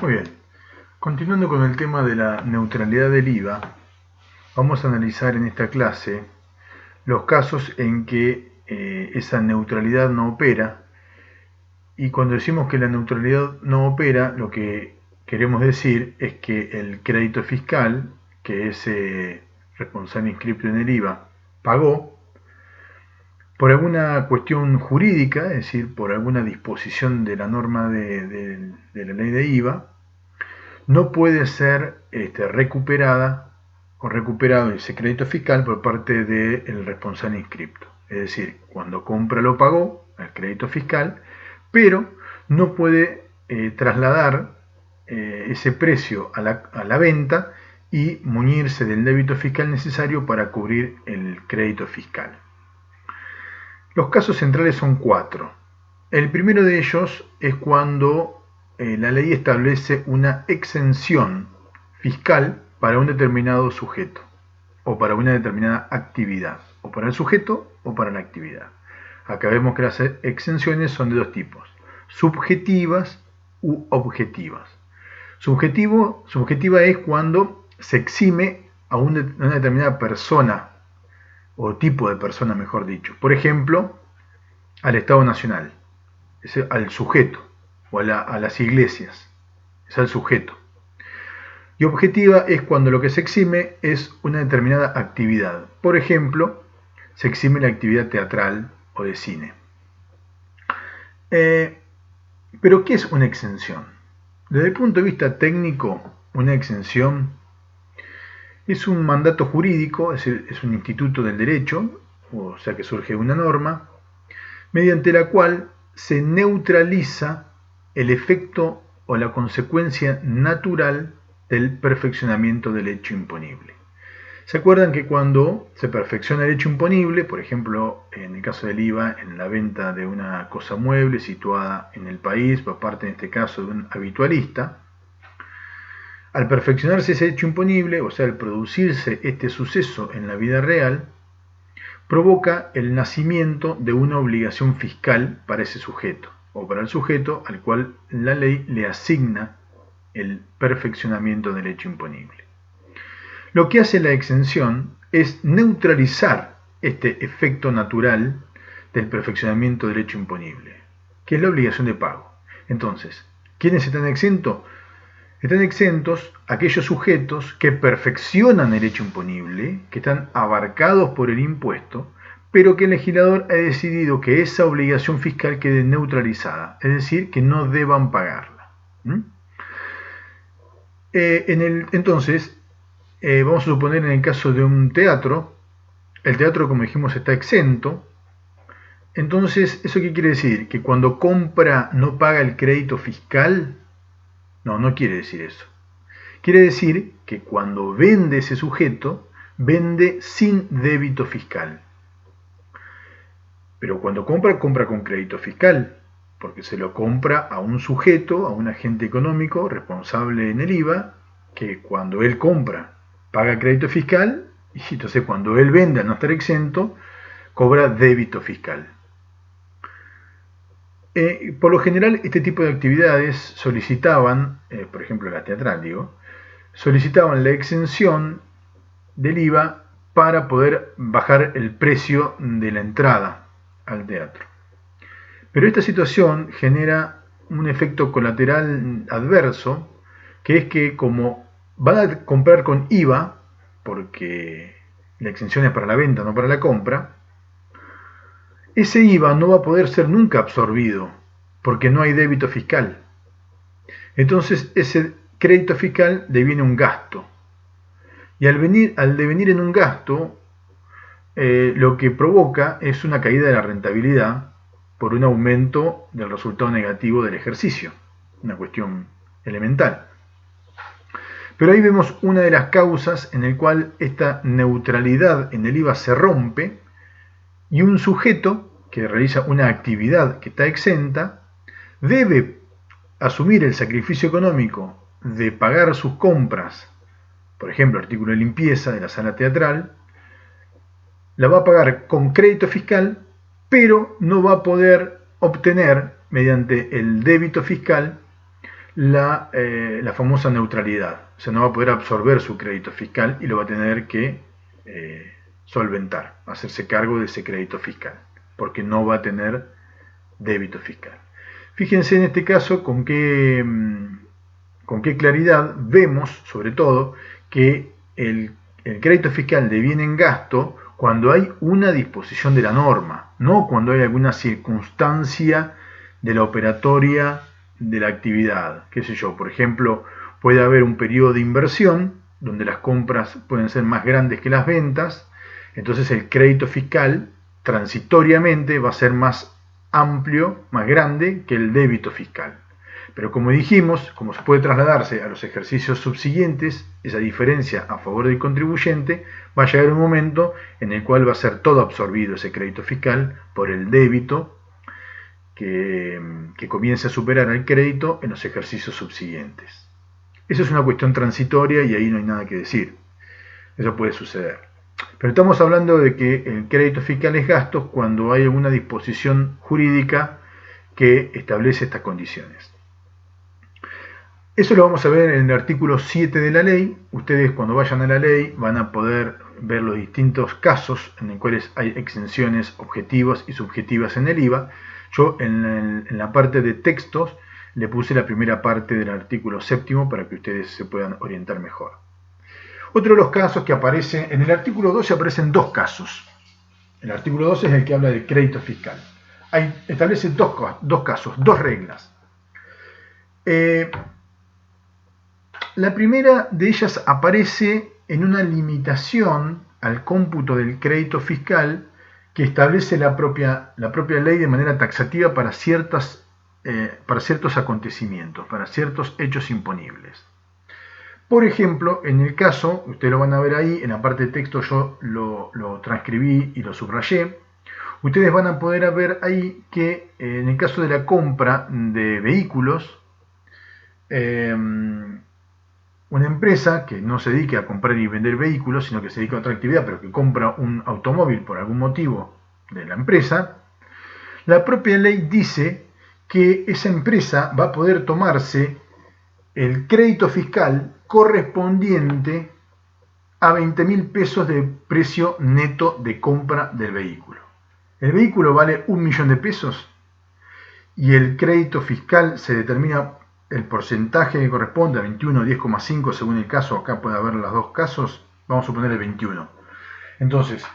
Muy bien, continuando con el tema de la neutralidad del IVA, vamos a analizar en esta clase los casos en que esa neutralidad no opera. Y cuando decimos que la neutralidad no opera, lo que queremos decir es que el crédito fiscal que ese responsable inscripto en el IVA pagó, por alguna cuestión jurídica, es decir, por alguna disposición de la norma de la ley de IVA, no puede ser recuperada o recuperado ese crédito fiscal por parte del responsable inscripto. Es decir, cuando compra lo pagó, el crédito fiscal, pero no puede trasladar ese precio a la venta y muñirse del débito fiscal necesario para cubrir el crédito fiscal. Los casos centrales son cuatro. El primero de ellos es cuando la ley establece una exención fiscal para un determinado sujeto o para una determinada actividad, o para el sujeto o para la actividad. Acá vemos que las exenciones son de dos tipos: subjetivas u objetivas. Subjetiva es cuando se exime a una determinada persona o tipo de persona, mejor dicho. Por ejemplo, al Estado Nacional, es al sujeto, o a las iglesias, es al sujeto. Y objetiva es cuando lo que se exime es una determinada actividad. Por ejemplo, se exime la actividad teatral o de cine. Pero, ¿qué es una exención? Desde el punto de vista técnico, una exención es un mandato jurídico, es decir, es un instituto del derecho, o sea que surge una norma, mediante la cual se neutraliza el efecto o la consecuencia natural del perfeccionamiento del hecho imponible. ¿Se acuerdan que cuando se perfecciona el hecho imponible, por ejemplo, en el caso del IVA, en la venta de una cosa mueble situada en el país, por parte en este caso de un habitualista, al perfeccionarse ese hecho imponible, o sea, al producirse este suceso en la vida real, provoca el nacimiento de una obligación fiscal para ese sujeto, o para el sujeto al cual la ley le asigna el perfeccionamiento del hecho imponible. Lo que hace la exención es neutralizar este efecto natural del perfeccionamiento del hecho imponible, que es la obligación de pago. Entonces, ¿quiénes están exentos? Están exentos aquellos sujetos que perfeccionan el hecho imponible, que están abarcados por el impuesto, pero que el legislador ha decidido que esa obligación fiscal quede neutralizada, es decir, que no deban pagarla. Entonces, vamos a suponer en el caso de un teatro, el teatro, como dijimos, está exento. Entonces, ¿eso qué quiere decir? ¿Que cuando compra no paga el crédito fiscal? No, no quiere decir eso. Quiere decir que cuando vende ese sujeto, vende sin débito fiscal. Pero cuando compra, compra con crédito fiscal, porque se lo compra a un sujeto, a un agente económico responsable en el IVA, que cuando él compra paga crédito fiscal, y entonces cuando él vende al no estar exento, cobra débito fiscal. Por lo general, este tipo de actividades solicitaban, por ejemplo la teatral, solicitaban la exención del IVA para poder bajar el precio de la entrada al teatro. Pero esta situación genera un efecto colateral adverso, que es que como van a comprar con IVA, porque la exención es para la venta, no para la compra, ese IVA no va a poder ser nunca absorbido, porque no hay débito fiscal. Entonces ese crédito fiscal deviene un gasto. Y al devenir en un gasto, lo que provoca es una caída de la rentabilidad por un aumento del resultado negativo del ejercicio, una cuestión elemental. Pero ahí vemos una de las causas en el cual esta neutralidad en el IVA se rompe y un sujeto que realiza una actividad que está exenta debe asumir el sacrificio económico de pagar sus compras, por ejemplo, artículo de limpieza de la sala teatral, la va a pagar con crédito fiscal, pero no va a poder obtener mediante el débito fiscal la famosa neutralidad. O sea, no va a poder absorber su crédito fiscal y lo va a tener que solventar, hacerse cargo de ese crédito fiscal, porque no va a tener débito fiscal. Fíjense en este caso con qué claridad vemos, sobre todo, que el crédito fiscal deviene en gasto cuando hay una disposición de la norma, no cuando hay alguna circunstancia de la operatoria de la actividad. Qué sé yo, por ejemplo, puede haber un periodo de inversión donde las compras pueden ser más grandes que las ventas, entonces el crédito fiscal transitoriamente va a ser más amplio, más grande que el débito fiscal. Pero como dijimos, como se puede trasladarse a los ejercicios subsiguientes, esa diferencia a favor del contribuyente, va a llegar un momento en el cual va a ser todo absorbido ese crédito fiscal por el débito que comience a superar al crédito en los ejercicios subsiguientes. Eso es una cuestión transitoria y ahí no hay nada que decir. Eso puede suceder. Pero estamos hablando de que el crédito fiscal es gasto cuando hay alguna disposición jurídica que establece estas condiciones. Eso lo vamos a ver en el artículo 7 de la ley. Ustedes cuando vayan a la ley van a poder ver los distintos casos en los cuales hay exenciones objetivas y subjetivas en el IVA. Yo en la parte de textos le puse la primera parte del artículo 7 para que ustedes se puedan orientar mejor. Otro de los casos que aparece, en el artículo 12 aparecen dos casos. El artículo 12 es el que habla de crédito fiscal. Establece dos casos, dos reglas. La primera de ellas aparece en una limitación al cómputo del crédito fiscal que establece la propia ley de manera taxativa para ciertos acontecimientos, para ciertos hechos imponibles. Por ejemplo, en el caso, ustedes lo van a ver ahí, en la parte de texto yo lo transcribí y lo subrayé, ustedes van a poder ver ahí que en el caso de la compra de vehículos, una empresa que no se dedique a comprar y vender vehículos, sino que se dedica a otra actividad, pero que compra un automóvil por algún motivo de la empresa, la propia ley dice que esa empresa va a poder tomarse el crédito fiscal correspondiente a 20.000 pesos de precio neto de compra del vehículo. El vehículo vale 1 millón de pesos y el crédito fiscal se determina el porcentaje que corresponde a 21 o 10,5 según el caso. Acá puede haber los dos casos, vamos a suponer el 21. Entonces,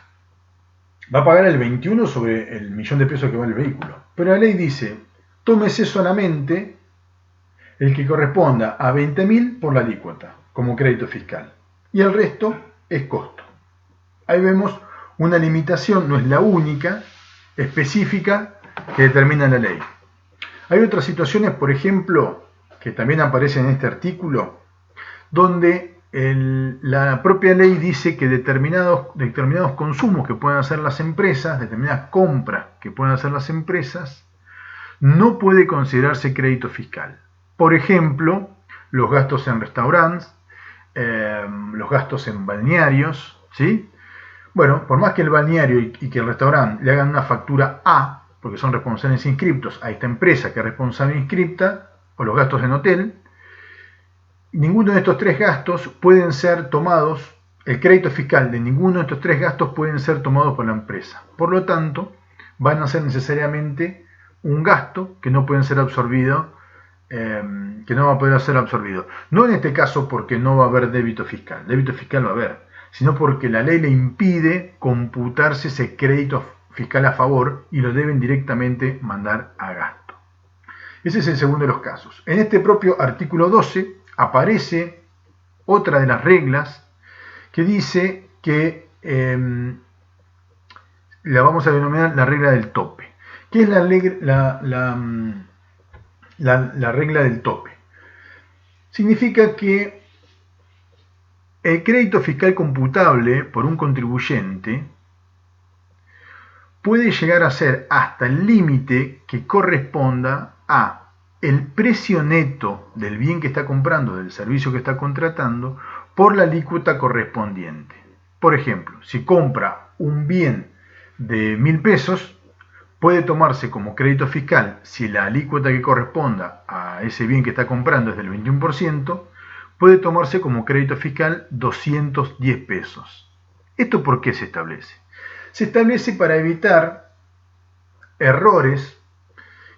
va a pagar el 21 sobre el millón de pesos que vale el vehículo. Pero la ley dice, tómese solamente el que corresponda a 20.000 por la alícuota como crédito fiscal. Y el resto es costo. Ahí vemos una limitación, no es la única, específica que determina la ley. Hay otras situaciones, por ejemplo, que también aparecen en este artículo, donde la propia ley dice que determinados consumos que pueden hacer las empresas, determinadas compras que pueden hacer las empresas, no puede considerarse crédito fiscal. Por ejemplo, los gastos en restaurantes, los gastos en balnearios, ¿sí? Bueno, por más que el balneario y que el restaurante le hagan una factura A, porque son responsables inscriptos a esta empresa que es responsable inscripta, o los gastos en hotel, ninguno de estos tres gastos pueden ser tomados, el crédito fiscal de ninguno de estos tres gastos pueden ser tomados por la empresa. Por lo tanto, van a ser necesariamente un gasto que no pueden ser absorbido, que no va a poder ser absorbido. No en este caso porque no va a haber débito fiscal va a haber, sino porque la ley le impide computarse ese crédito fiscal a favor y lo deben directamente mandar a gasto. Ese es el segundo de los casos. En este propio artículo 12 aparece otra de las reglas que dice que la vamos a denominar la regla del tope. ¿Qué es la regla del tope? Significa que el crédito fiscal computable por un contribuyente puede llegar a ser hasta el límite que corresponda a el precio neto del bien que está comprando, del servicio que está contratando, por la alícuota correspondiente. Por ejemplo, si compra un bien de 1.000 pesos, puede tomarse como crédito fiscal, si la alícuota que corresponda a a ese bien que está comprando es del 21%, puede tomarse como crédito fiscal 210 pesos. ¿Esto por qué se establece? Se establece para evitar errores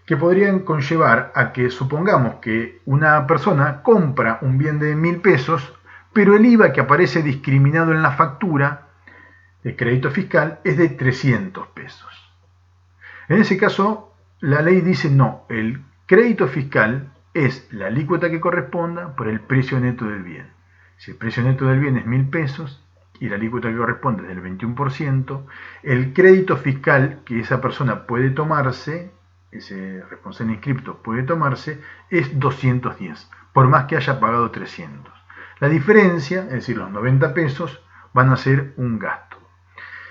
que podrían conllevar a que supongamos que una persona compra un bien de 1.000 pesos, pero el IVA que aparece discriminado en la factura de crédito fiscal es de 300 pesos. En ese caso, la ley dice no, el crédito fiscal es la alícuota que corresponda por el precio neto del bien. Si el precio neto del bien es 1.000 pesos y la alícuota que corresponde es del 21%, el crédito fiscal que esa persona puede tomarse, ese responsable inscripto puede tomarse, es 210, por más que haya pagado 300. La diferencia, es decir, los 90 pesos, van a ser un gasto.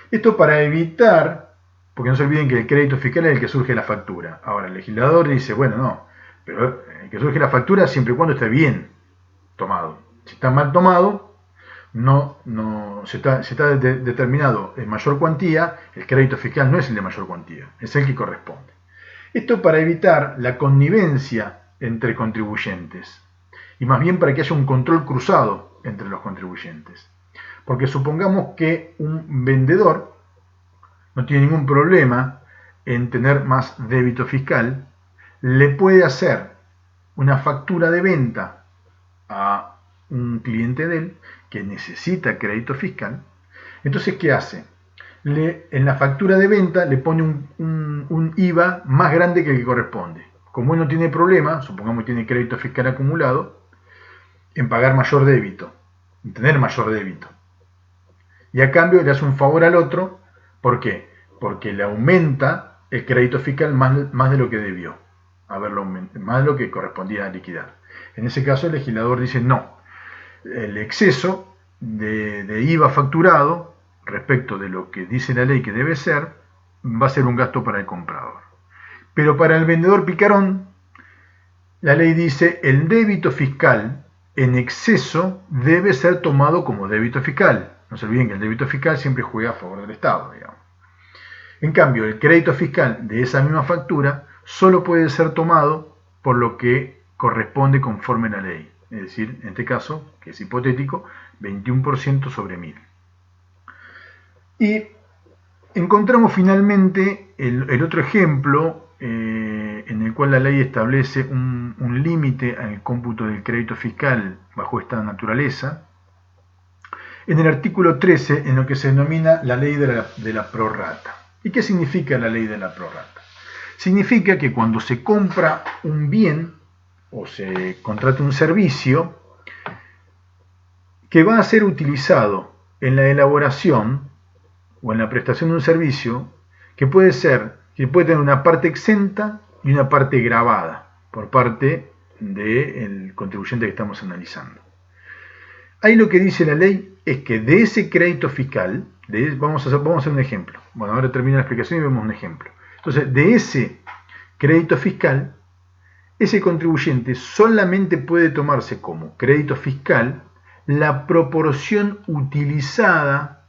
Esto para evitar, porque no se olviden que el crédito fiscal es el que surge de la factura. Ahora, el legislador dice, bueno, no, pero el que surge de la factura siempre y cuando esté bien tomado. Si está mal tomado, si está determinado en mayor cuantía, el crédito fiscal no es el de mayor cuantía, es el que corresponde. Esto para evitar la connivencia entre contribuyentes y más bien para que haya un control cruzado entre los contribuyentes. Porque supongamos que un vendedor no tiene ningún problema en tener más débito fiscal, le puede hacer una factura de venta a un cliente de él que necesita crédito fiscal. Entonces, ¿qué hace? En la factura de venta le pone un IVA más grande que el que corresponde. Como él no tiene problema, supongamos que tiene crédito fiscal acumulado, en pagar mayor débito, en tener mayor débito. Y a cambio le hace un favor al otro. ¿Por qué? Porque le aumenta el crédito fiscal más de lo que debió, más de lo que correspondía a liquidar. En ese caso el legislador dice no, el exceso de IVA facturado respecto de lo que dice la ley que debe ser, va a ser un gasto para el comprador. Pero para el vendedor picarón, la ley dice el débito fiscal en exceso debe ser tomado como débito fiscal. No se olviden que el débito fiscal siempre juega a favor del Estado, digamos. En cambio, el crédito fiscal de esa misma factura solo puede ser tomado por lo que corresponde conforme a la ley. Es decir, en este caso, que es hipotético, 21% sobre 1.000. Y encontramos finalmente el otro ejemplo en el cual la ley establece un límite al cómputo del crédito fiscal bajo esta naturaleza, en el artículo 13, en lo que se denomina la ley de la prorrata. ¿Y qué significa la ley de la prorrata? Significa que cuando se compra un bien o se contrata un servicio que va a ser utilizado en la elaboración o en la prestación de un servicio que puede tener una parte exenta y una parte gravada por parte del contribuyente que estamos analizando. Ahí lo que dice la ley es que de ese crédito fiscal, vamos a hacer un ejemplo. Bueno, ahora termina la explicación y vemos un ejemplo. Entonces, de ese crédito fiscal, ese contribuyente solamente puede tomarse como crédito fiscal la proporción utilizada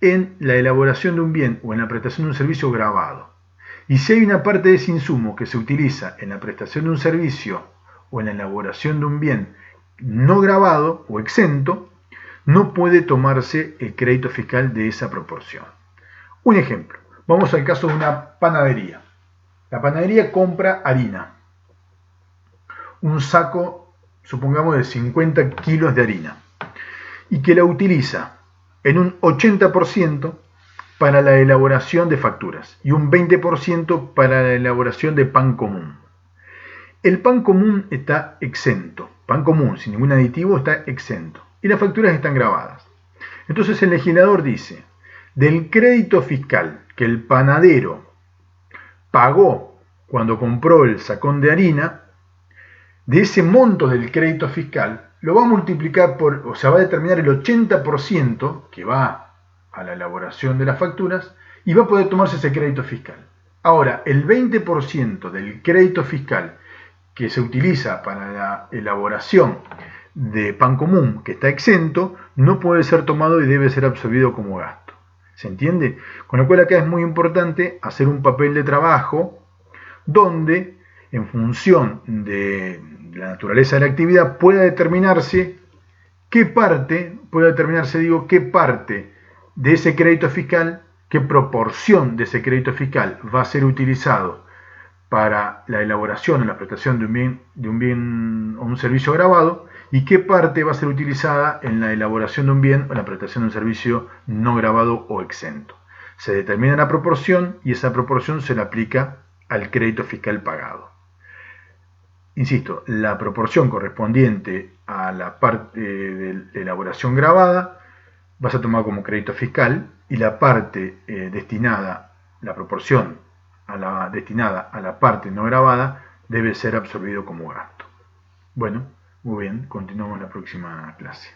en la elaboración de un bien o en la prestación de un servicio gravado. Y si hay una parte de ese insumo que se utiliza en la prestación de un servicio o en la elaboración de un bien no gravado o exento, no puede tomarse el crédito fiscal de esa proporción. Un ejemplo, vamos al caso de una panadería. La panadería compra harina, un saco, supongamos, de 50 kilos de harina, y que la utiliza en un 80% para la elaboración de facturas y un 20% para la elaboración de pan común. El pan común está exento, pan común sin ningún aditivo está exento, y las facturas están grabadas. Entonces el legislador dice, del crédito fiscal que el panadero pagó cuando compró el sacón de harina, de ese monto del crédito fiscal, lo va a multiplicar va a determinar el 80% que va a la elaboración de las facturas y va a poder tomarse ese crédito fiscal. Ahora, el 20% del crédito fiscal que se utiliza para la elaboración de pan común, que está exento, no puede ser tomado y debe ser absorbido como gasto. ¿Se entiende? Con lo cual acá es muy importante hacer un papel de trabajo donde en función de la naturaleza de la actividad, pueda determinarse qué parte, qué parte de ese crédito fiscal, qué proporción de ese crédito fiscal va a ser utilizado para la elaboración o la prestación de un bien o un servicio grabado, y qué parte va a ser utilizada en la elaboración de un bien o la prestación de un servicio no grabado o exento. Se determina la proporción y esa proporción se le aplica al crédito fiscal pagado. Insisto, la proporción correspondiente a la parte de elaboración grabada vas a tomar como crédito fiscal, y la parte destinada, la proporción destinada a la parte no grabada, debe ser absorbido como gasto. Bueno, muy bien, continuamos la próxima clase.